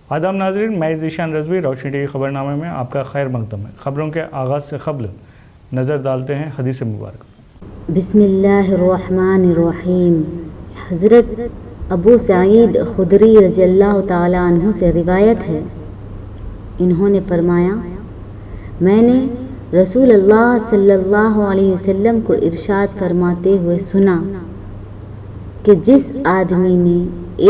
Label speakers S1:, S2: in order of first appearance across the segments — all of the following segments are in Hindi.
S1: आदाब नाज़रीन, मैं ज़ीशान रज़वी रोशनी टीवी खबरनामे में आपका खैर मकदम है। ख़बरों के आगाज़ से क़ब्ल नज़र डालते हैं हदीस मुबारक।
S2: बिस्मिल्लाहिर्रहमानिर्रहीम। हज़रत अबू सईद खुदरी रज़ियल्लाहु ताला अन्हु से रिवायत है, इन्होंने फरमाया, मैंने रसूल अल्लाह सल्लल्लाहु अलैहि वसल्लम को इरशाद फरमाते हुए सुना कि जिस आदमी ने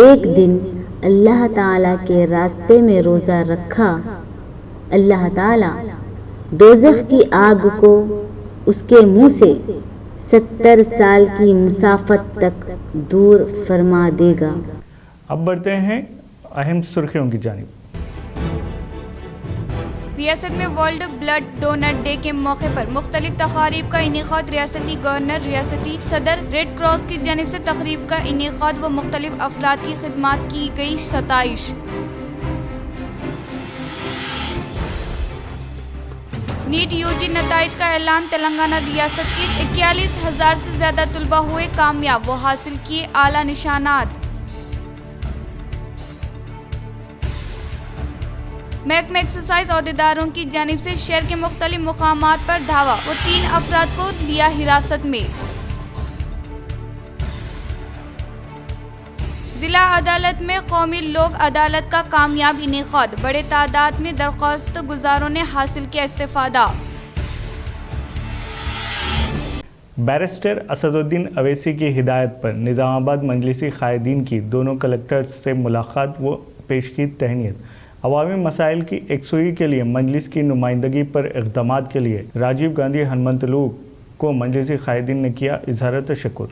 S2: एक दिन अल्लाह ताला के रास्ते में रोज़ा रखा, अल्लाह ताला दोज़ख की आग को उसके मुंह से 70 साल की मुसाफत तक दूर फरमा देगा।
S1: अब बढ़ते हैं अहम सुर्खियों की जानिब।
S3: रियासत में वर्ल्ड ब्लड डोनर डे के मौके पर मुख्तलिफ तकारीब का इनेकाद। रियासती गवर्नर, रियासती सदर, रेड क्रॉस की जानिब से तकरीब का इनेकाद व मुख्तलिफ अफराद की खिदमात की गई सताइश। नीट यूजी नताइज का ऐलान। तेलंगाना रियासत के 41,000 से ज्यादा तुलबा हुए कामयाब, वो हासिल किए आला निशानात। महकमा एक्साइज अहदेदारों की जानिब से शहर के मुख्तलिफ मुकामात पर धावा, वो 3 अफराद को लिया हिरासत में। जिला अदालत में कौमी लोक अदालत का कामयाब इनेकाद। बड़े तादाद में दरख्वास्त गुजारों ने हासिल किया इस्तेफादा।
S1: बैरिस्टर असदुद्दीन अवैसी की हिदायत पर निज़ामाबाद मजलिसी कायदीन की दोनों कलेक्टर्स से मुलाकात व पेश की तहनीत। अवामी मसाइल की एकसुई के लिए मजलिस की नुमाइंदगी पर इक़दामात के लिए राजीव गांधी हनुमंतलू को मजलिसी कायदीन ने किया इजहार तशक्कुर।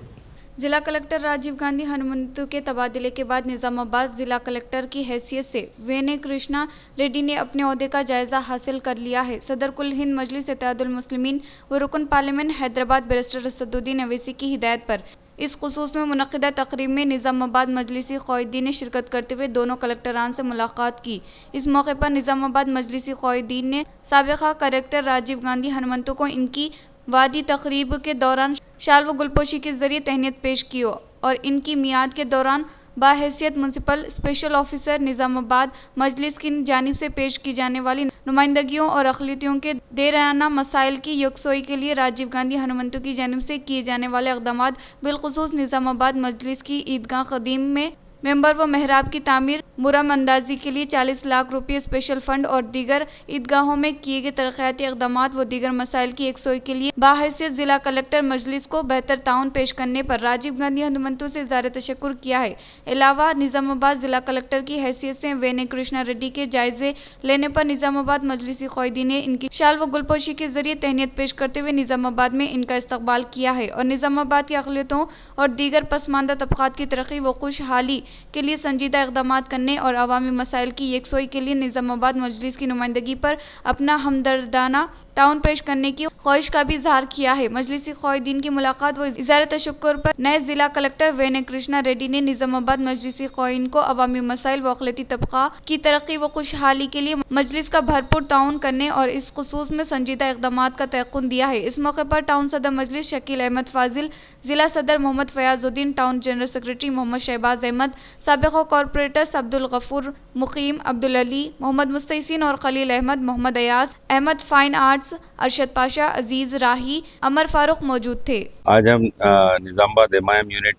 S3: जिला कलेक्टर राजीव गांधी हनुमंतु के तबादले के बाद निजामाबाद जिला कलेक्टर की हैसियत से वेने कृष्णा रेड्डी ने अपने ओहदे का जायजा हासिल कर लिया है। सदर कुल हिंद मजलिस इत्तेहादुल मुस्लिमीन व रुकन पार्लियामेंट हैदराबाद बैरिस्टर असदुद्दीन अवैसी की हिदायत पर इस खुसूस में मुनक़िदा तक़रीब में निज़ामाबाद मजलिसी क़ायदीन ने शिरकत करते हुए दोनों कलेक्टरान से मुलाकात की। इस मौके पर निज़ामाबाद मजलिसी क़ायदीन ने साबिक़ा कलेक्टर राजीव गांधी हनुमंतु को इनकी वादी तक़रीब के दौरान शाल व गुलपोशी के जरिए तहनीत पेश की और इनकी मियाद के दौरान बाहैसियत म्युनिसिपल स्पेशल ऑफिसर निज़ामाबाद मजलिस की जानिब से पेश की जाने वाली नुमाइंदगियों और अक़लियतों के देराना मसाइल की यकसोई के लिए राजीव गांधी हनुमंतु की जानिब से किए जाने वाले इक़दामात, बिलख़ुसूस निज़ामाबाद मजलिस की ईदगाह क़दीम में मेंबर व महराब की तामीर मुरम अंदाजी के लिए 40 लाख रुपये स्पेशल फंड और दीगर ईदगाहों में किए गए तरक्याती इक़दामात व दीगर मसाइल की एकसोई के लिए बाहैसियत जिला कलेक्टर मजलिस को बेहतर ताउन पेश करने पर राजीव गांधी हनुमंतु से इज़हार तशक्कुर किया है। अलावा निज़ामाबाद जिला कलेक्टर की हैसियत से वेने कृष्णा रेड्डी के जायजे लेने पर निज़ामाबाद मजलिसी क़ायदीन ने इनकी शाल व गुलपोशी के जरिए तहनीत पेश करते हुए निज़ामाबाद में इनका इस्तकबाल किया है और निज़ामाबाद की अक़लियतों और दीगर पसमानदा तबक़ात की तरक्की व खुशहाली के लिए संजीदा इक़दामात करने और अवामी मसाइल की यकसोई के लिए निज़ामाबाद मजलिस की नुमाइंदगी पर अपना हमदर्दाना ताउन पेश करने की ख्वाहिश का भी इजहार किया है। मजलिसी क़ायदीन की मुलाकात व इज़हार तशक्कुर पर नए जिला कलेक्टर वेने कृष्णा रेड्डी ने निज़ामाबाद मजलिसी क़ायदीन को अवामी मसाइल व अक़लियती तबक़ा की तरक्की व खुशहाली के लिए मजलिस का भरपूर ताउन करने और इस खुसूस में संजीदा इक़दामात का तयक़्क़ुन दिया है। इस मौके पर टाउन सदर मजलिस शकील अहमद फाजिल, जिला सदर Mohammed Fayazuddin, town general secretary Mohammed Shahbaz Ahmed, साबिक़ा कॉरपोरेटर्स अब्दुल गफूर मुक़ीम, अब्दुल अली, मोहम्मद मुस्तहसिन और खलील अहमद, मोहम्मद अयास अहमद, फाइन आर्ट्स अरशद पाशा, अजीज राही, अमर फारूक मौजूद थे।
S4: आज हम Nizamabad MIM unit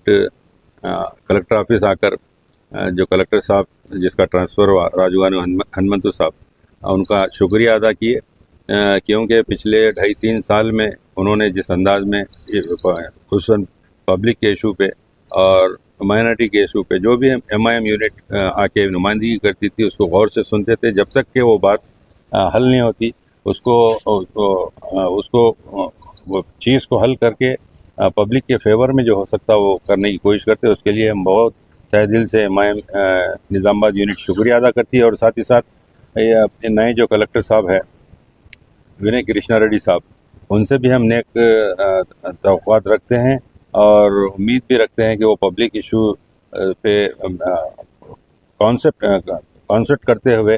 S4: collector office आकर जो कलेक्टर साहब जिसका ट्रांसफ़र हुआ राजीव गांधी हनुमंतु साहब, उनका शुक्रिया अदा किए, क्योंकि पिछले 2.5-3 साल में उन्होंने जिस अंदाज में खुसूसन पब्लिक के इशू पे और माइनॉरिटी के इशू पे जो भी एमआईएम यूनिट आके नुमाइंदगी करती थी उसको गौर से सुनते थे, जब तक कि वो बात हल नहीं होती उसको वो चीज़ को हल करके पब्लिक के फेवर में जो हो सकता वो करने की कोशिश करते। उसके लिए हम बहुत तहे दिल से एमआईएम निज़ामाबाद यूनिट शुक्रिया अदा करती है और साथ ही साथ नए जो कलेक्टर साहब हैं विनय कृष्णा रेड्डी साहब, उनसे भी हम नेक तवक्कुआत रखते हैं और उम्मीद भी रखते हैं कि वो पब्लिक इशू पे कॉन्सेप्ट करते हुए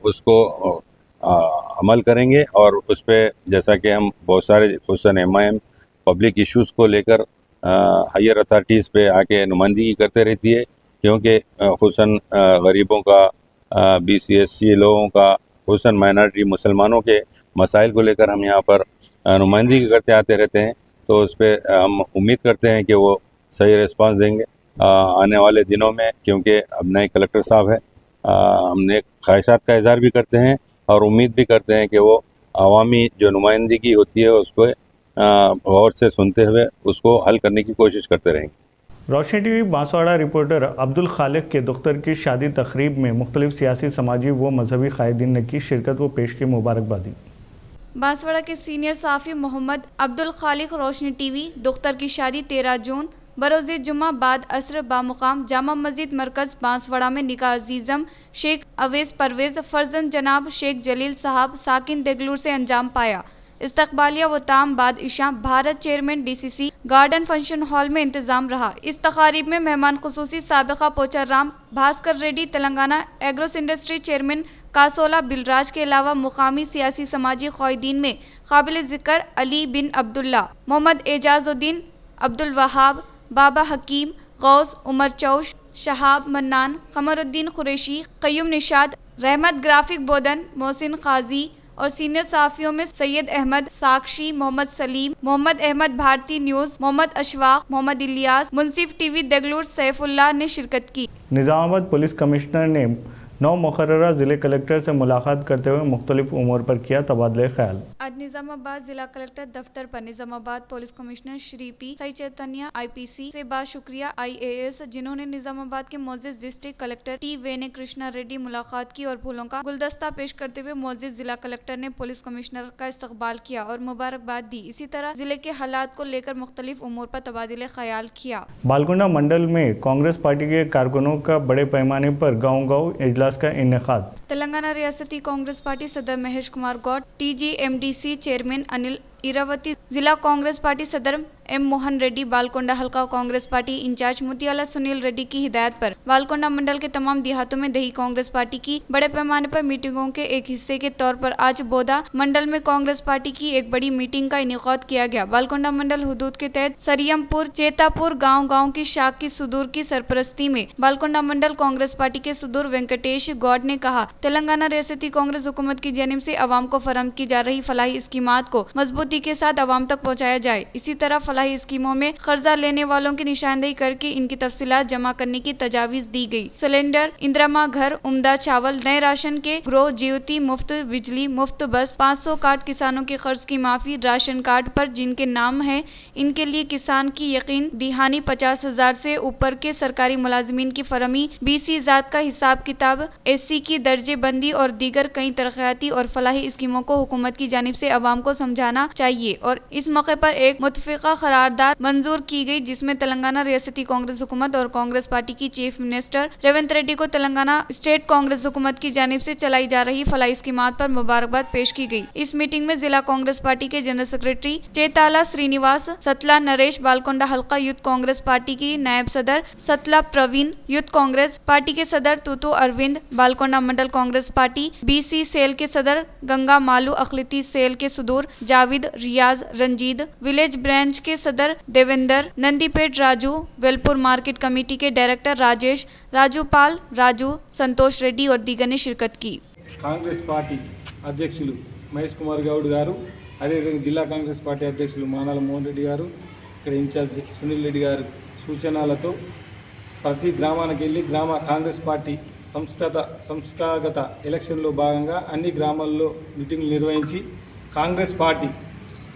S4: उसको अमल करेंगे और उस पर जैसा कि हम बहुत सारे खुसूसन एमआईएम पब्लिक इश्यूज़ को लेकर हायर अथॉरिटीज़ पे आके नुमाइंदगी करते रहती है, क्योंकि खुसूसन गरीबों का BC SC लोगों का, हुसन माइनॉरिटी मुसलमानों के मसाइल को लेकर हम यहाँ पर नुमाइंदगी करते आते रहते हैं। तो उस पर हम उम्मीद करते हैं कि वो सही रिस्पांस देंगे आने वाले दिनों में, क्योंकि अब नए कलेक्टर साहब हैं। हमने ख्वाहिशात का इज़हार भी करते हैं और उम्मीद भी करते हैं कि वो अवामी जो नुमाइंदगी होती है उसको गौर से सुनते हुए उसको हल करने की कोशिश करते रहेंगे।
S1: रोशनी टीवी बांसवाड़ा रिपोर्टर अब्दुल खालिक के दुख्तर की शादी तकरीब में मुख्तलिफ सियासी, समाजी व मजहबी कायदीन ने की शिरकत व पेश की मुबारकबादी।
S3: बांसवाड़ा के सीनियर सहाफ़ी मोहम्मद अब्दुल खालिक रोशनी टीवी दुख्तर की शादी 13 जून बरोज़ जुमा बाद असर बामुकाम जामा मस्जिद मरकज़ बांसवाड़ा में निकाह अजीज़म शेख अवेस परवेज़ फर्जंद जनाब शेख जलील साहब साकिन देगलूर से अंजाम पाया। इस्तकबालिया व ताम बाद इशा Bharat chairman DCC garden function hall में इंतजाम रहा। इस तकारीब में मेहमान खुसूसी साबिका Pochar Ram Bhaskar Reddy, Telangana agros industry chairman Kasola Bilraj के अलावा मुकामी सियासी समाजी कायदीन में काबिल ज़िक्र अली बिन अब्दुल्ला, मोहम्मद एजाजुद्दीन, अब्दुल वहाब, बाबा हकीम, गौस, उमर चौश, शहाब मन्नान, कमरुद्दीन कुरैशी, कयूम निशाद, रहमत ग्राफिक बोदन, मोहसिन काजी और सीनियर सहाफ़ियों में सैयद अहमद साक्षी, मोहम्मद सलीम, मोहम्मद अहमद भारती न्यूज़, मोहम्मद अशफाक, मोहम्मद इलियास, मुंसिफ टीवी देगलूर सैफुल्लाह ने शिरकत की।
S1: निज़ामाबाद पुलिस कमिश्नर ने 9 मुकर्ररा ज़िले कलेक्टर से मुलाकात करते हुए मुख्तलिफ उमूर पर किया तबादले ख्याल।
S3: आज निजामाबाद जिला कलेक्टर दफ्तर पर Nizamabad police commissioner Shri P Sai Chaitanya IPC से बाशुक्रिया IAS, जिन्होंने निजामाबाद के मोअज़्ज़िज़ district collector T Vinay Krishna Reddy मुलाकात की और फूलों का गुलदस्ता पेश करते हुए मोअज़्ज़िज़ जिला कलेक्टर ने पुलिस कमिश्नर का इस्तकबाल किया और मुबारकबाद दी। इसी तरह जिले के हालात को लेकर मुख्तलिफ उमूर पर तबादले ख्याल किया।
S1: बालकुंडा मंडल में कांग्रेस पार्टी के कारकुनों का बड़े पैमाने पर गाँव-गाँव इजलास का इनेकाद।
S3: तेलंगाना रियासती कांग्रेस पार्टी सदर महेश कुमार गौड, TGMDC चेयरमैन अनिल इरावती, जिला कांग्रेस पार्टी सदर M मोहन रेड्डी, बालकोंडा हल्का कांग्रेस पार्टी इंचार्ज मुतियाला सुनील रेड्डी की हिदायत पर बालकोंडा मंडल के तमाम देहातों में दही कांग्रेस पार्टी की बड़े पैमाने पर मीटिंगों के एक हिस्से के तौर पर आज बोदा मंडल में कांग्रेस पार्टी की एक बड़ी मीटिंग का इनेकाद किया गया। बालकोंडा मंडल हुदूद के तहत सरियमपुर, चेतापुर गाँव की शाख की सुदूर की सरपरस्ती में बालकोंडा मंडल कांग्रेस पार्टी के सुदूर वेंकटेश गौड ने कहा, तेलंगाना रियासती कांग्रेस हुकूमत की जानिब से अवाम को फराहम की जा रही फलाही स्कीमात को मजबूती के साथ अवाम तक पहुँचाया जाए। इसी तरह फलाही स्कीमों में कर्जा लेने वालों की निशानदेही करके इनकी तफसीलात जमा करने की तजावीज दी गई। सिलेंडर, इंदिरा घर, उम्दा चावल, नए राशन के ग्रो, ज्योति, मुफ्त बिजली, मुफ्त बस, 500 कार्ड किसानों के कर्ज की माफी, राशन कार्ड पर जिनके नाम है इनके लिए किसान की यकीन दिहानी, 50,000 से ऊपर के सरकारी मुलाजिमीन की फरहमी, BC जात का हिसाब किताब, SC की दर्जे बंदी और दीगर कई तरक्याती और फलाही स्कीमों को हुकूमत की जानिब से अवाम को समझाना चाहिए। और इस मौके पर एक मुत्तफ़िक़ा करारदाद मंजूर की गई, जिसमें तेलंगाना रियासती कांग्रेस हुकूमत और कांग्रेस पार्टी की चीफ मिनिस्टर रेवंत रेड्डी को तेलंगाना स्टेट कांग्रेस हुकूमत की जानिब से चलाई जा रही फलाही स्कीमात पर मुबारकबाद पेश की गई। इस मीटिंग में जिला कांग्रेस पार्टी के जनरल सेक्रेटरी चेताला श्रीनिवास, सतला नरेश, बालकोंडा हल्का यूथ कांग्रेस पार्टी की नायब सदर सतला प्रवीण, यूथ कांग्रेस पार्टी के सदर तूतू अरविंद, बालकोंडा मंडल कांग्रेस पार्टी BC सेल के सदर गंगा मालू, अखिलती सेल के सुदूर जाविद, रियाज, रंजीद, विलेज ब्रांच के सदर देवेंद्र, नंदीपेट राजू, वेलपुर मार्केट कमेटी के डायरेक्टर राजेश, राजूपाल राजू, संतोष रेड्डी और दीगर ने शिरकत की।
S5: కాంగ్రెస్ పార్టీ అధ్యక్షులు మహేష్ కుమార్ గౌడ్ గారు, అదేవిధంగా జిల్లా కాంగ్రెస్ పార్టీ అధ్యక్షులు మానాల మోహన్ రెడ్డి గారు, ఇక్కడ ఇన్ఛార్జ్ సునీల్ రెడ్డి గారు సూచనలతో ప్రతి గ్రామానికి వెళ్ళి గ్రామ కాంగ్రెస్ పార్టీ సంస్థాగత ఎలక్షన్లో భాగంగా అన్ని గ్రామాల్లో మీటింగ్లు నిర్వహించి కాంగ్రెస్ పార్టీ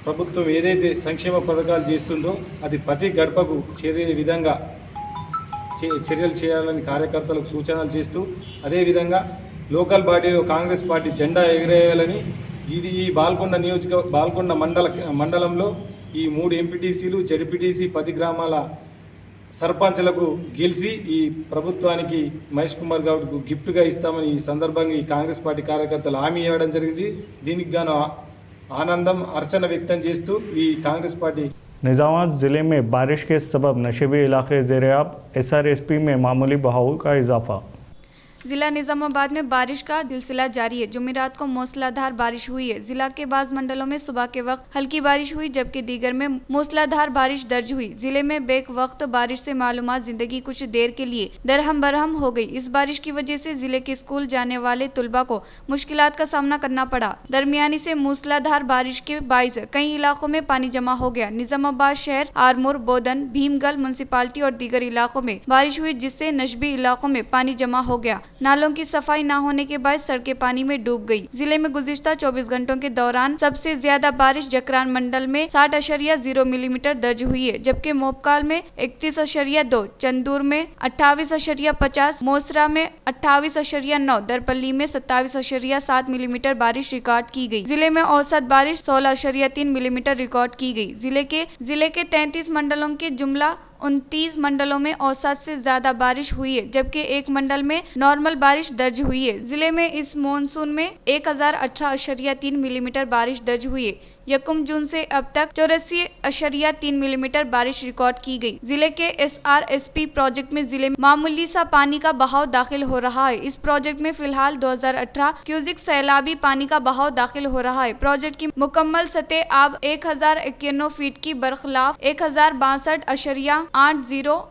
S5: ప్రభుత్వం ఏదైతే సంక్షేమ పథకాలు చేస్తుందో అది ప్రతి గడపకు చేరే విధంగా చర్యలు చేయాలని కార్యకర్తలకు సూచనలు చేస్తూ, అదేవిధంగా లోకల్ బాడీలో కాంగ్రెస్ పార్టీ జెండా ఎగిరేయాలని ఈ బాల్కొండ మండలంలో ఈ 3 ఎంపీటీసీలు, జడ్పీటీసీ 10 గ్రామాల సర్పంచ్లకు గెలిచి ఈ ప్రభుత్వానికి మహేష్ కుమార్ గౌడ్కు గిఫ్ట్గా ఇస్తామని ఈ సందర్భంగా ఈ కాంగ్రెస్ పార్టీ కార్యకర్తలు హామీ ఇవ్వడం జరిగింది। దీనికి గాను आनंदम अर्चना व्यक्तन చేస్తూ ఈ కాంగ్రెస్ పార్టీ
S1: निजामाबाद ज़िले में बारिश के सबब नशेबी इलाके ज़ेर-ए-आब, SRSP में मामूली बहाव का इजाफा।
S3: जिला निजामाबाद में बारिश का सिलसिला जारी है। जुमेरात को मूसलाधार बारिश हुई है। जिला के बाज़ मंडलों में सुबह के वक्त हल्की बारिश हुई, जबकि दीगर में मूसलाधार बारिश दर्ज हुई। जिले में बेक वक्त बारिश से मालूमात जिंदगी कुछ देर के लिए दरहम बरहम हो गई। इस बारिश की वजह से जिले के स्कूल जाने वाले तुलबा को मुश्किलात का सामना करना पड़ा। दरमियानी से मूसलाधार बारिश के बाइस कई इलाकों में पानी जमा हो गया। निजामाबाद शहर, आरमूर, बोधन, भीमगल म्युनिसिपालिटी और दीगर इलाकों में बारिश हुई, जिससे नशबी इलाकों में पानी जमा हो गया। नालों की सफाई न होने के बाद सड़कें पानी में डूब गई। जिले में गुज़िश्ता 24 घंटों के दौरान सबसे ज्यादा बारिश जकरान मंडल में 60.0 मिलीमीटर दर्ज हुई है, जबकि मोपकाल में 31.2, चंदूर में 28.50, मोसरा में 28.9, दरपल्ली में 27.7 मिलीमीटर बारिश रिकॉर्ड की गई। जिले में औसत बारिश 16.3 मिलीमीटर रिकॉर्ड की गई। जिले के 33 मंडलों के जुमला 29 मंडलों में औसत से ज्यादा बारिश हुई है, जबकि एक मंडल में नॉर्मल बारिश दर्ज हुई है। जिले में इस मानसून में 1018.3 मिलीमीटर बारिश दर्ज हुई है। 1 जून से अब तक 84.3 मिलीमीटर बारिश रिकॉर्ड की गई। जिले के SRSP प्रोजेक्ट में जिले में मामूली सा पानी का बहाव दाखिल हो रहा है। इस प्रोजेक्ट में फिलहाल 2018 क्यूसिक सैलाबी पानी का बहाव दाखिल हो रहा है। प्रोजेक्ट की मुकम्मल सतह अब 1051 फीट की बरखिलाफ 1062.80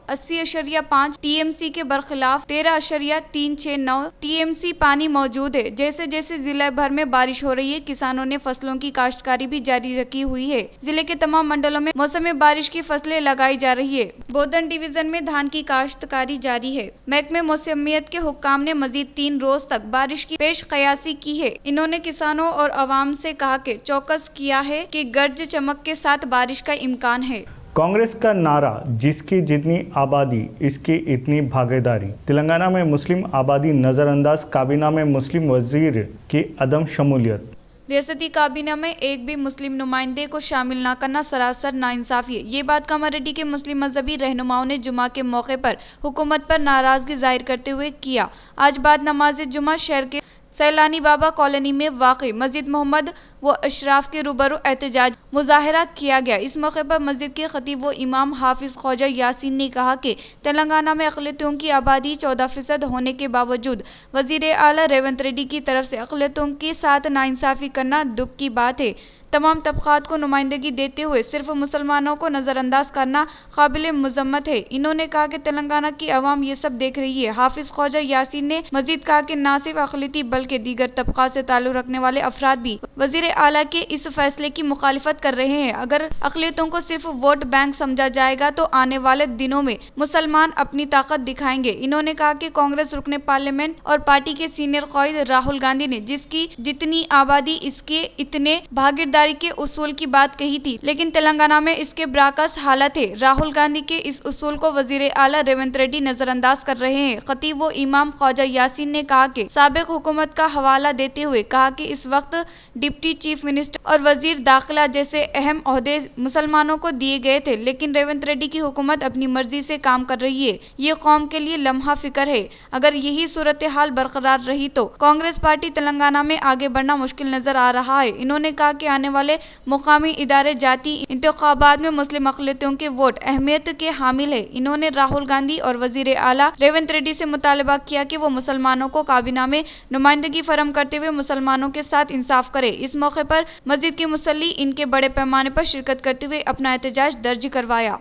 S3: 80.5 TMC के बरखिलाफ 13.369 TMC पानी मौजूद है। जैसे जैसे जिले भर में बारिश हो रही है, किसानों ने फसलों की काश्तकारी भी जारी रखी हुई है। जिले के तमाम मंडलों में मौसम बारिश की फसलें लगाई जा रही है। बोधन डिवीजन में धान की काश्तकारी जारी है। महकमे मौसमियत के हुक्काम ने मजीद 3 रोज तक बारिश की पेश कयासी की है। इन्होंने किसानों और अवाम से कहा कि चौकस किया है कि गर्ज चमक के साथ बारिश का इम्कान है।
S1: कांग्रेस का नारा, जिसकी जितनी आबादी इसकी इतनी भागीदारी। तेलंगाना में मुस्लिम आबादी नज़रअंदाज, काबीना में मुस्लिम वजीर की अदम शमूलियत।
S3: रियासती काबीना में एक भी मुस्लिम नुमाइंदे को शामिल न करना सरासर नाइंसाफी है। ये बात कामारेड्डी के मुस्लिम मजहबी रहनुमाओं ने जुमा के मौके पर हुकूमत पर नाराजगी जाहिर करते हुए किया। आज बाद नमाज जुमा शहर के सैलानी बाबा कॉलोनी में वाक़ई मस्जिद मोहम्मद व अशराफ के रूबरू एहतजाज मुजाहरा किया गया। इस मौके पर मस्जिद के खतीब व इमाम हाफिज ख्वाजा यासीन ने कहा कि तेलंगाना में अक़लियतों की आबादी 14% होने के बावजूद वज़ीर आला रेवंत रेड्डी की तरफ से अक़लियतों के साथ नाइंसाफ़ी करना दुख की बात है। तमाम तबक़ात को नुमाइंदगी देते हुए सिर्फ मुसलमानों को नज़रअंदाज करना काबिल मज़म्मत है। इन्होंने कहा कि तेलंगाना की आवाम ये सब देख रही है। हाफिज ख्वाजा यासीन ने मजीद कहा कि न सिर्फ अक़लियती बल्कि दीगर तबक़ात से ताल्लुक़ रखने वाले अफराद भी वज़ीर आला के इस फैसले की मुखालिफत कर रहे हैं। अगर अक़लियतों को सिर्फ वोट बैंक समझा जाएगा तो आने वाले दिनों में मुसलमान अपनी ताकत दिखाएंगे। इन्होंने कहा कि कांग्रेस रुकने पार्लियामेंट और पार्टी के सीनियर क़ाइद राहुल गांधी ने जिसकी जितनी आबादी इसके इतने भागीदारी के उसूल की बात कही थी, लेकिन तेलंगाना में इसके बरअक्स हालत है। राहुल गांधी के इस उसूल को वज़ीर आला रेवंत रेड्डी नजरअंदाज कर रहे हैं। खतीब व इमाम ख्वाजा यासीन ने कहा कि साबिक़ हुकूमत का हवाला देते हुए कहा कि इस वक्त डिप्टी चीफ मिनिस्टर और वजीर दाखिला जैसे अहम ओहदे मुसलमानों को दिए गए थे, लेकिन रेवंत रेड्डी की हुकूमत अपनी मर्जी से काम कर रही है। ये कौम के लिए लम्हा फिक्र है। अगर यही सूरत हाल बरकरार रही तो कांग्रेस पार्टी तेलंगाना में आगे बढ़ना मुश्किल नजर आ रहा है। इन्होंने कहा कि आने वाले मुकामी इदारे जाती इंतखाबात में मुस्लिम अक़लियतों के वोट अहमियत के हामिल है। इन्होंने राहुल गांधी और वजीर आला रेवंत रेड्डी से मुतालबा किया कि वो मुसलमानों को काबीना में नुमाइंदगी फराहम करते हुए मुसलमानों के साथ इंसाफ करे। इस मौके पर मस्जिद के मुसल्ली इनके बड़े पैमाने पर शिरकत करते हुए अपना एहतजाज दर्ज करवाया।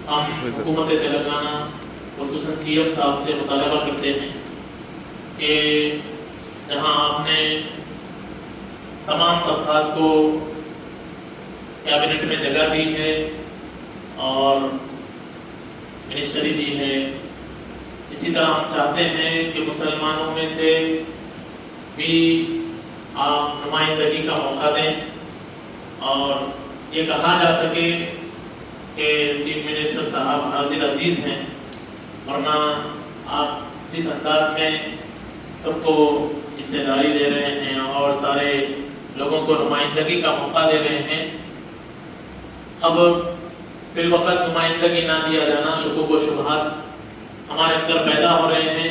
S6: हम हुकूमत तेलंगाना खुसूसन सीएम साहब से मुतालबा करते हैं कि जहां आपने तमाम तबक़ात को कैबिनेट में जगह दी है और मिनिस्टरी दी है, इसी तरह हम चाहते हैं कि मुसलमानों में से भी आप नुमाइंदगी का मौका दें और ये कहा जा सके कि चीफ मिनिस्टर साहब हर दिल अजीज हैं, वरना आप जिस अंदाज में सबको हिस्सेदारी दे रहे हैं और सारे लोगों को नुमाइंदगी का मौका दे रहे हैं, अब फिल वक़्त नुमाइंदगी ना दिया जाना, शुकुक व शुबहात हमारे अंदर पैदा हो रहे हैं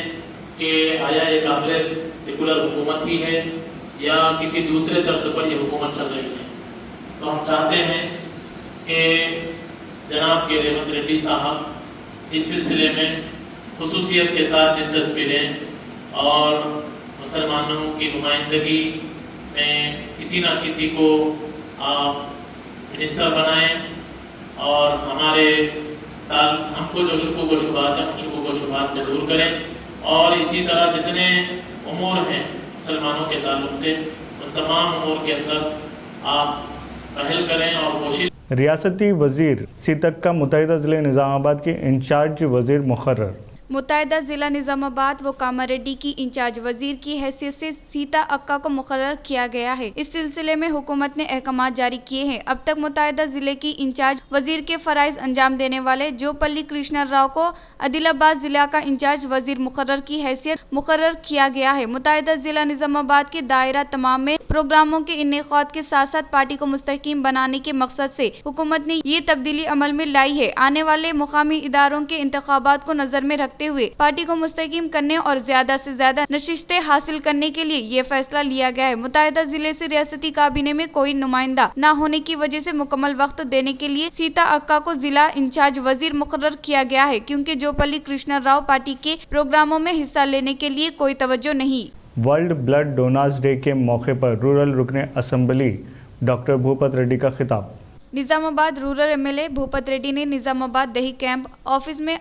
S6: कि आया ये कांग्रेस सेकुलर हुकूमत ही है या किसी दूसरे तर्ज पर ये हुकूमत चल रही है। तो हम चाहते हैं कि जनाब के रेवंत रेड्डी साहब इस सिलसिले में खुसूसियत के साथ दिलचस्पी लें और मुसलमानों की नुमाइंदगी में किसी न किसी को आप मिनिस्टर बनाएं और हमारे हमको जो शुकूक व शुबहात है उन शुकूक व शुबहात को दूर करें और इसी तरह जितने उमूर हैं मुसलमानों के ताल्लुक से उन तमाम उमूर के अंदर आप पहल करें और कोशिश।
S1: रियासती वजीर सीतक का मुत्तहिदा ज़िले निज़ामाबाद के इंचार्ज वजीर मुकर्रर।
S3: मुत्तहिदा ज़िला निज़ामाबाद व कामारेड्डी की इंचार्ज वजीर की हैसियत से सीता अक्का को मुकर्रर किया गया है। इस सिलसिले में हुकूमत ने अहकाम जारी किए हैं। अब तक मुत्तहिदा ज़िले की इंचार्ज वजीर के फ़राइज़ अंजाम देने वाले जोपल्ली कृष्णा राव को आदिलाबाद ज़िला का इंचार्ज वजीर मुकर्रर की हैसियत मुकर्रर किया गया है। मुत्तहिदा ज़िला निज़ामाबाद के दायरा तमाम में प्रोग्रामों के इनेकाद के साथ साथ पार्टी को मुस्तहकीम बनाने के मकसद से हुकूमत ने ये तब्दीली अमल में लाई है। आने वाले मुकामी इदारों के इंतखाबात को नजर में रखते हुए पार्टी को मुस्तहकीम करने और ज्यादा से ज्यादा नशिस्तें हासिल करने के लिए ये फैसला लिया गया है। मुत्तहिदा जिले से रियासती काबीने में कोई नुमाइंदा न होने की वजह से मुकम्मल वक्त देने के लिए सीता अक्का को जिला इंचार्ज वजीर मुकर्रर किया गया है, क्योंकि जोपल्ली कृष्णा राव पार्टी के प्रोग्रामों में हिस्सा लेने के लिए कोई तवज्जो नहीं।
S1: वर्ल्ड ब्लड डोनर्स डे के मौके पर रूरल रुकने असम्बली डॉक्टर भूपत रेड्डी का खिताब।
S3: निजामाबाद रूरल एमएलए भूपत रेड्डी ने निजामाबाद दही कैंप ऑफिस में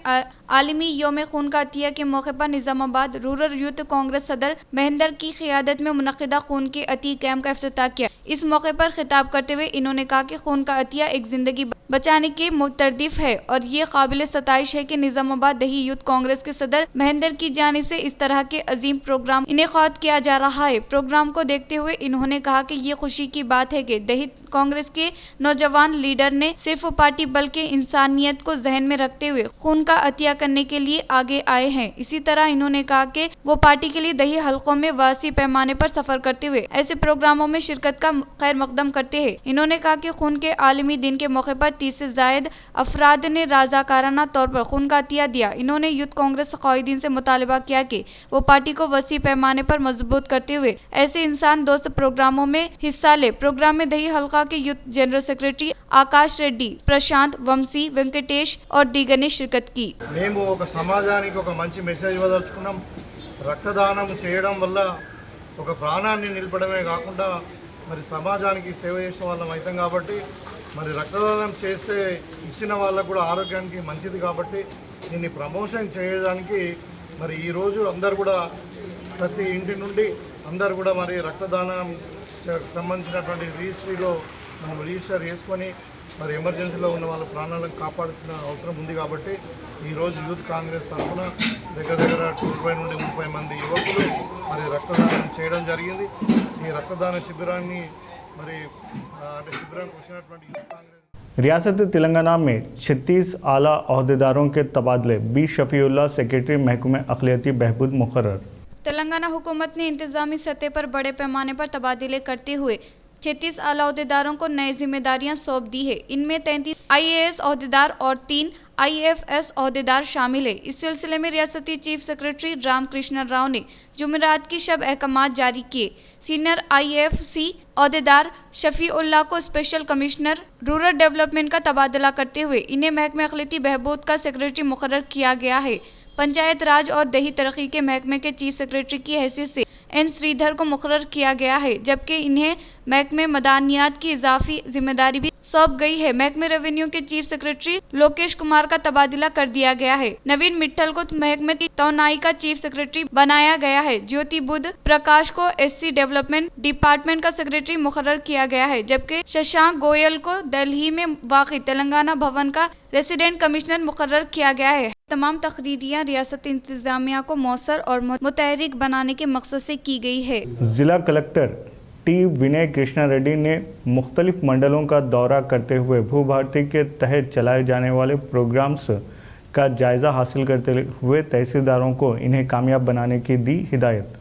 S3: आलमी योम खून का अतिया के मौके पर निजामाबाद रूरल यूथ कांग्रेस सदर महेंद्र की क़ियादत में मुनक़िदा खून के अतिया कैंप का इफ्तिताह किया। इस मौके पर खिताब करते हुए इन्होंने कहा कि खून का अतिया एक जिंदगी बचाने के मुतरदिफ है और ये काबिल सताइश है कि निजामाबाद दही यूथ कांग्रेस के सदर महेंद्र की जानिब से इस तरह के अजीम प्रोग्राम इनेकाद किया जा रहा है। प्रोग्राम को देखते हुए इन्होंने कहा कि ये खुशी की बात है कि दही कांग्रेस के नौजवान लीडर ने सिर्फ पार्टी बल्कि इंसानियत को जहन में रखते हुए खून का अतिया करने के लिए आगे आए हैं। इसी तरह इन्होंने कहा कि वो पार्टी के लिए दही हलकों में वासी पैमाने पर सफर करते हुए ऐसे प्रोग्रामों में शिरकत का खैर मकदम करते हैं। इन्होंने कहा कि खून के आलमी दिन के मौके पर 30 से जायद अफराद ने राजाकाराना तौर पर खून का अतिया दिया। इन्होंने यूथ कांग्रेस क़ायदीन से मुतालबा किया कि वो पार्टी को वसी पैमाने पर मजबूत करते हुए ऐसे इंसान दोस्त प्रोग्रामों में हिस्सा ले। प्रोग्राम में दही हल्का के यूथ जनरल सेक्रेटरी आकाश रेड्डी, प्रशांत, वंशी, वेंकटेश और दीगर ने शिरकत की।
S7: మేము ఒక సమాజానికి ఒక మంచి మెసేజ్ ఇవ్వదలుచుకున్నాం। రక్తదానం చేయడం వల్ల ఒక ప్రాణాన్ని నిలపడమే కాకుండా మరి సమాజానికి సేవ చేసే వాళ్ళం అవుతాం కాబట్టి మరి రక్తదానం చేస్తే ఇచ్చిన వాళ్ళకు కూడా ఆరోగ్యానికి మంచిది కాబట్టి దీన్ని ప్రమోషన్ చేయడానికి మరి ఈరోజు అందరు కూడా ప్రతి ఇంటి నుండి అందరు కూడా మరి రక్తదానం సంబంధించినటువంటి రిజిస్ట్రీలో మనం రిజిస్టర్ చేసుకొని మరి ఎమర్జెన్సీలో ఉన్న వాళ్ళ ప్రాణాలను కాపాడాల్సిన అవసరం ఉంది కాబట్టి ఈరోజు యూత్ కాంగ్రెస్ తరఫున దగ్గర 20 నుండి 30 మంది యువకులు మరి రక్తదానం చేయడం జరిగింది। ఈ రక్తదాన శిబిరాన్ని మరి శిబిరానికి వచ్చినటువంటి యూత్ కాంగ్రెస్
S1: रियासत तेलंगाना में 36 आला अहदेदारों के तबादले। बी शफीउल्लाह सेक्रेटरी महकमे अक़लियती बहबूद मुकर्रर।
S3: तेलंगाना हुकूमत ने इंतजामी सतह पर बड़े पैमाने पर तबादले करते हुए 36 आला अहदेदारों को नई जिम्मेदारियां सौंप दी है। इनमें 33 IAS अहदेदार और 3 IFS अहदेदार शामिल है। इस सिलसिले में रियासती चीफ सेक्रेटरी रामकृष्ण राव ने जुमेरात की शब अहकाम जारी किए। सीनियर IFC अहदेदार शफीउल्लाह को स्पेशल कमिश्नर रूरल डेवलपमेंट का तबादला करते हुए इन्हें महकमे अक़लियती बहबूद का सेक्रेटरी मुकर्रर किया गया है। पंचायत राज और दही तरक्की के महकमे के चीफ सेक्रेटरी की हैसियत से N श्रीधर को मुकर्रर किया गया है, जबकि इन्हें महकमे मदानियात की इजाफी जिम्मेदारी भी सौंप गई है। महकमे रेवेन्यू के चीफ सेक्रेटरी लोकेश कुमार का तबादला कर दिया गया है। नवीन मिट्टल को महकमे की तौनाई का चीफ सेक्रेटरी बनाया गया है। ज्योति बुद्ध प्रकाश को SC डेवलपमेंट डिपार्टमेंट का सेक्रेटरी मुकर्रर किया गया है, जबकि शशांक गोयल को दिल्ली में वाक़ई तेलंगाना भवन का रेसिडेंट कमिश्नर मुकर्रर किया गया है। तमाम तकरीरियाँ रियासती इंतजामिया को मौसर और मुतहरिक बनाने के मकसद से की गई है।
S1: जिला कलेक्टर T विनय कृष्णा रेड्डी ने मुख्तलिफ मंडलों का दौरा करते हुए भू भारती के तहत चलाए जाने वाले प्रोग्राम्स का जायज़ा हासिल करते हुए तहसीलदारों को इन्हें कामयाब बनाने की दी हिदायत।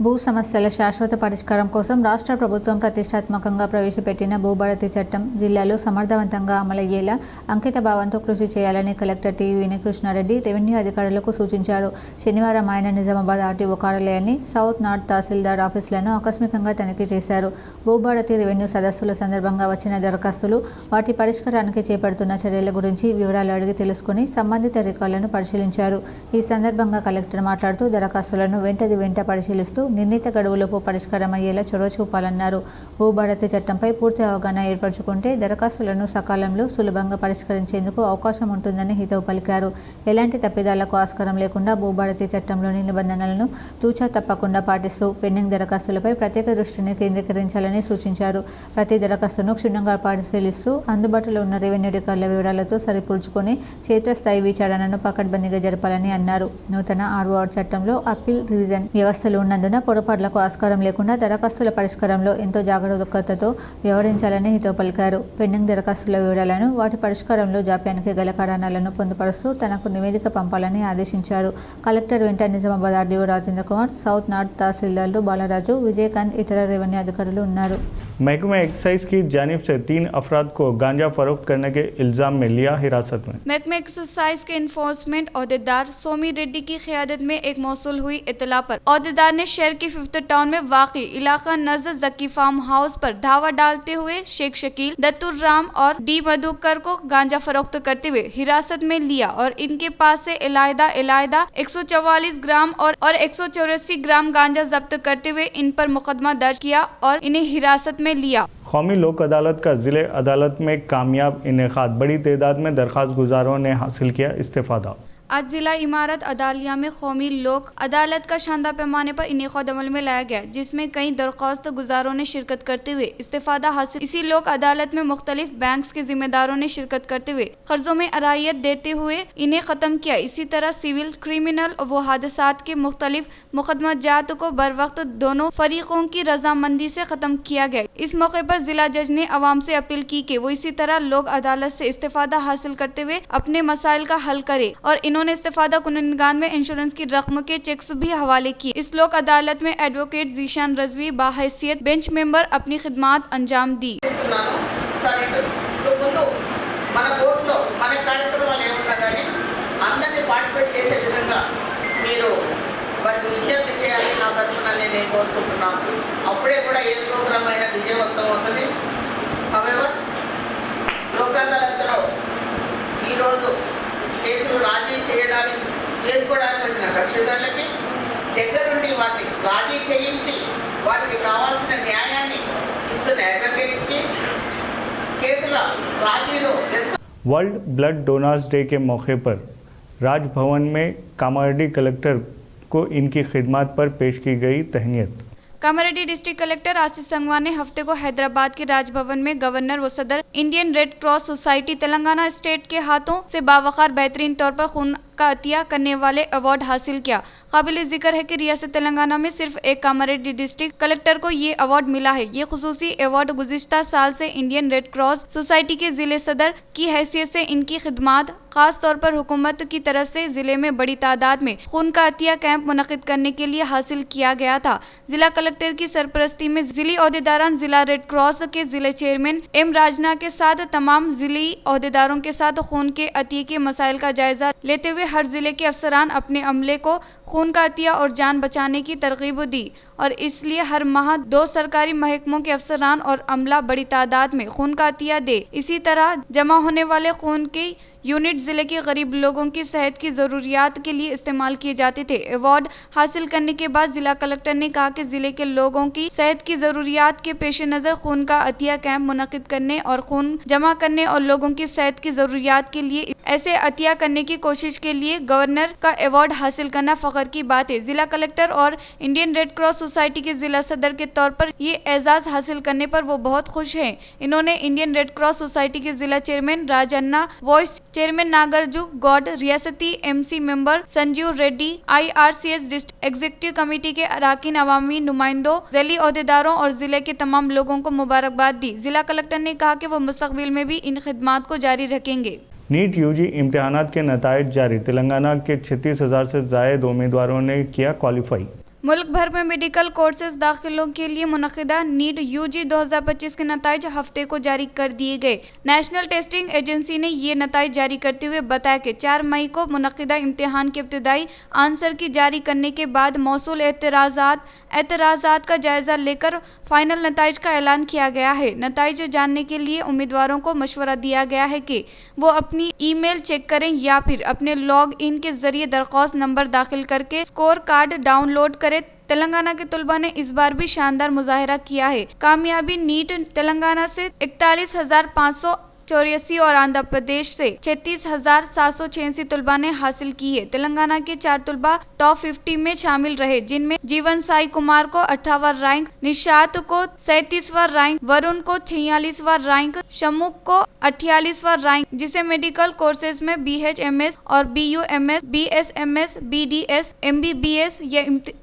S8: భూ సమస్యల శాశ్వత పరిష్కారం కోసం రాష్ట్ర ప్రభుత్వం ప్రతిష్టాత్మకంగా ప్రవేశపెట్టిన భూభారతి చట్టం జిల్లాలో సమర్థవంతంగా అమలయ్యేలా అంకిత భావంతో కృషి చేయాలని కలెక్టర్ టి వినయకృష్ణారెడ్డి రెవెన్యూ అధికారులకు సూచించారు. శనివారం ఆయన నిజామాబాద్ ఆర్టీఓ కార్యాలయాన్ని, సౌత్ నార్త్ తహసీల్దార్ ఆఫీసులను ఆకస్మికంగా తనిఖీ చేశారు. భూభారతి రెవెన్యూ సదస్సుల సందర్భంగా వచ్చిన దరఖాస్తులు, వాటి పరిష్కారానికి చేపడుతున్న చర్యల గురించి వివరాలు అడిగి తెలుసుకుని సంబంధిత రికార్డులను పరిశీలించారు. ఈ సందర్భంగా కలెక్టర్ మాట్లాడుతూ దరఖాస్తులను వెంట పరిశీలిస్తూ నిర్ణీత గడువులోపు పరిష్కారం అయ్యేలా చొరవ చూపాలన్నారు. భూభారతి చట్టంపై పూర్తి అవగాహన ఏర్పరచుకుంటే దరఖాస్తులను సకాలంలో సులభంగా పరిష్కరించేందుకు అవకాశం ఉంటుందని హితవు పలికారు. ఎలాంటి తప్పిదాలకు ఆస్కారం లేకుండా భూభారతి చట్టంలోని నిబంధనలను తూచా తప్పకుండా పాటిస్తూ పెండింగ్ దరఖాస్తులపై ప్రత్యేక దృష్టిని కేంద్రీకరించాలని సూచించారు. ప్రతి దరఖాస్తును క్షుణ్ణంగా పరిశీలిస్తూ అందుబాటులో ఉన్న రెవెన్యూ రికార్డుల వివరాలతో సరిపోల్చుకొని క్షేత్రస్థాయి విచారణను పకడ్బందీగా జరపాలని అన్నారు. నూతన ఆర్ఓఆర్ చట్టంలో అప్పీల్, రివిజన్ వ్యవస్థలు ఉన్నందున పొరపాట్లకు ఆస్కారం లేకుండా దరఖాస్తుల పరిష్కారంలో ఎంతో జాగరూకతతో వ్యవహరించాలని హితవు పలికారు. పెండింగ్ దరఖాస్తుల వివరాలను, వాటి పరిష్కారంలో జాప్యానికి గల కారణాలను పొందుపరుస్తూ తనకు నివేదిక పంపాలని ఆదేశించారు. కలెక్టర్ వెంట Nizamabad RDO Rajendra Kumar, south north తహసీల్దార్లు బాలరాజు, విజయకాంత్, ఇతర రెవెన్యూ అధికారులు ఉన్నారు.
S1: महकमा एक्साइज की जानिब से 3 अफराद को गांजा फरोख्त करने के इल्ज़ाम में लिया हिरासत में।
S3: महकमा एक्साइज के इन्फोर्समेंट अहदेदार सोमी रेड्डी की क़ियादत में एक मौसूल हुई इत्तला पर अहदेदार ने शहर के 5th टाउन में वाक़ई इलाका नजर जकी फार्म हाउस पर धावा डालते हुए शेख शकील, दत्तुर राम और डी मधुकर को गांजा फरोख्त करते हुए हिरासत में लिया और इनके पास से इलायदा 144 ग्राम और 184 ग्राम गांजा जब्त करते हुए इन पर मुकदमा दर्ज किया और इन्हें हिरासत में लिया।
S1: कौमी लोक अदालत का ज़िले अदालत में कामयाब इनेकाद, बड़ी तादाद में दरख्वास्त गुजारों ने हासिल किया इस्तीफ़ादा।
S3: आज जिला इमारत अदालिया में कौमी लोक अदालत का शानदार पैमाने पर इनेकाद अमल में लाया गया, जिसमें कई दरख्वास्त गुजारों ने शिरकत करते हुए इस्तीफादा हासिल। इसी लोक अदालत में मुख्तलिफ बैंक्स के जिम्मेदारों ने शिरकत करते हुए कर्जों में अरायत देते हुए इन्हें ख़त्म किया। इसी तरह सिविल, क्रिमिनल व हादसात के मुख्तलिफ मुकदमात को बर वक्त दोनों फरीकों की रजामंदी से ख़त्म किया गया। इस मौके पर जिला जज ने अवाम से अपील की कि वो इसी तरह लोक अदालत से इस्तीफादा हासिल करते हुए अपने मसाइल का हल करे और उन्होंने इस्तीफादा कुनंदगान में इंश्योरेंस की रकम के चेक्स भी हवाले किए। इस लोक अदालत में advocate Zeeshan Razvi बाहैसियत bench member अपनी खिदमत अंजाम दी।
S9: మన కోర్టులో మన కార్యక్రమాలు ఏమన్నా కానీ అందరినీ పార్టిసిపేట్ చేసే విధంగా మీరు వారికి విజ్ఞప్తి చేయాలని నా తరఫున నేను కోరుకుంటున్నాను. అప్పుడే కూడా ఏ ప్రోగ్రామ్ అయినా విజయవంతం అవుతుంది. హవెవర్ లోక్ అదాలత్లో ఈరోజు కేసులు రాజీ చేసుకోవడానికి వచ్చిన కక్షిదారులకి దగ్గరుండి వారిని రాజీ చేయించి వారికి కావాల్సిన న్యాయాన్ని ఇస్తున్న అడ్వకేట్స్కి కేసుల రాజీలో
S1: वर्ल्ड ब्लड डोनर्स डे के मौके पर राजभवन में कामारेड्डी कलेक्टर को इनकी खिदमत पर पेश की गई तहनीत।
S3: कामारेड्डी डिस्ट्रिक्ट कलेक्टर आशीष संगवान ने हफ्ते को हैदराबाद के राजभवन में गवर्नर व सदर Indian red cross society Telangana state के हाथों से बावकार बेहतरीन तौर पर खून का अतिया करने वाले अवार्ड हासिल किया। काबिल जिक्र है कि रियासत तेलंगाना में सिर्फ एक कामारेड्डी डिस्ट्रिक्ट कलेक्टर को ये अवार्ड मिला है। ये खुसूसी अवार्ड गुज़िश्ता साल से इंडियन रेड क्रॉस सोसाइटी के जिले सदर की हैसियत से इनकी खिदमत खास तौर पर हुकूमत की तरफ से जिले में बड़ी तादाद में खून का अतिया कैंप मुनक़िद करने के लिए हासिल किया गया था। जिला कलेक्टर की सरपरस्ती में जिली ओहदेदारान जिला रेड क्रॉस के जिले चेयरमैन एम राजना के साथ तमाम जिली ओहदेदारों के साथ खून के अतिये के मसाइल का जायजा लेते हुए हर जिले के अफसरान अपने अमले को खून का अतिया और जान बचाने की तरगीब दी और इसलिए हर माह 2 सरकारी महकमों के अफसरान और अमला बड़ी तादाद में खून का अतिया दे। इसी तरह जमा होने वाले खून की यूनिट जिले के गरीब लोगों की सेहत की ज़रूरियात के लिए इस्तेमाल किए जाते थे। अवार्ड हासिल करने के बाद जिला कलेक्टर ने कहा कि जिले के लोगों की सेहत की ज़रूरियात के पेश नज़र खून का अतिया कैंप मुनक़िद करने और खून जमा करने और लोगों की सेहत की ज़रूरियात के लिए ऐसे अतिया करने की कोशिश के लिए गवर्नर का अवार्ड हासिल करना फ़ख्र की बात है। जिला कलेक्टर और इंडियन रेड क्रॉस सोसाइटी के जिला सदर के तौर पर ये एजाज़ हासिल करने पर वो बहुत खुश हैं। इन्होंने इंडियन रेड क्रॉस सोसाइटी के जिला chairman Rajanna, vice chairman Nagarju Goud, रियासती MC member Sanjeev Reddy, IRCS district executive committee के अराकीन, अवामी नुमाइंदों, ज़िली ओहदेदारों और जिले के तमाम लोगों को मुबारकबाद दी। जिला कलेक्टर ने कहा कि वो मुस्तकबिल में भी इन खिदमात को जारी रखेंगे।
S1: नीट यूजी इम्तिहानात के नताइज जारी, तेलंगाना के 36,000 से ज़ायद उम्मीदवारों ने किया क्वालिफाई।
S3: मुल्क भर में मेडिकल कोर्सेज दाखिलों के लिए मुनक़िदा नीट यूजी 2025 के नताइज हफ्ते को जारी कर दिए गए। नेशनल टेस्टिंग एजेंसी ने ये नताइज जारी करते हुए बताया कि 4 मई को मुनक़िदा इम्तिहान के इब्तिदाई आंसर की जारी करने के बाद मौसूल एतराज़ात का जायज़ा लेकर फाइनल नताइज का ऐलान किया गया है। नताइज जानने के लिए उम्मीदवारों को मशवरा दिया गया है कि वो अपनी ईमेल चेक करें या फिर अपने लॉग इन के जरिए दरख्वास्त नंबर दाखिल करके स्कोर कार्ड डाउनलोड करें। तेलंगाना के तलबा ने इस बार भी शानदार मुजाहिरा किया है। कामयाबी नीट तेलंगाना से 41,584 और आंध्र प्रदेश से 36,786 तलबा ने हासिल की है। तेलंगाना के 4 तलबा टॉप 50 में शामिल रहे, जिनमें जीवन साई कुमार को 18वां रैंक, निशात को 37वां रैंक, वरुण को 46वां रैंक, शमुक को 48वां रैंक, जिसे मेडिकल कोर्सेज में BHMS और BUMS, BSMS, BDS, MBBS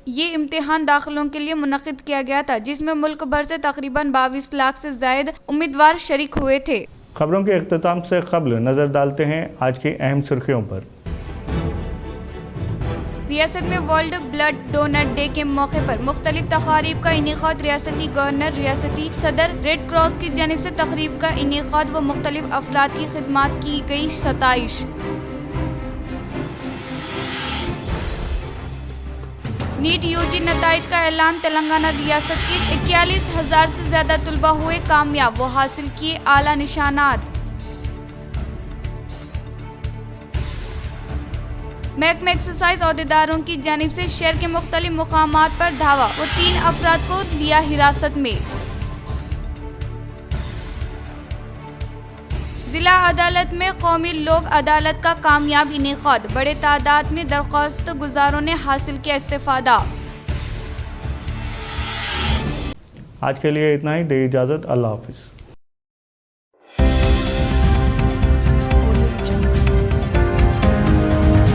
S3: ये इम्तिहान दाखिलों के लिए मुनक़िद किया गया था, जिसमें मुल्क भर से तकरीबन 22 लाख से ज़ायद उम्मीदवार शरीक हुए थे।
S1: खबरों के इख्तिताम से कब्ल नज़र डालते हैं आज की अहम सुर्खियों पर।
S3: रियासत में वर्ल्ड ब्लड डोनर डे के मौके पर मुख्तलिफ तकारीब का इनेकाद। रियासती गवर्नर, रियासती सदर, रेड क्रॉस की जानिब से तकरीब का इनेकाद व मुख्तलिफ अफराद की खिदमात की गई सताइश। नीट यूजी नताइज का ऐलान। तेलंगाना रियासत के 41,000 से ज्यादा तलबा हुए कामयाब, वो हासिल किए आला निशानात। महकमा एक्सरसाइज अहदेदारों की जानिब से शहर के मुख्तलिफ मुकामात पर धावा व 3 अफराद को लिया हिरासत में। जिला अदालत में कौमी लोक अदालत का कामयाब इनेकाद। बड़े तादाद में दरख्वास्त गुजारों ने हासिल किया इस्तेफादा।
S1: आज के लिए इतना ही। दे इजाज़त। अल्लाह हाफिज़।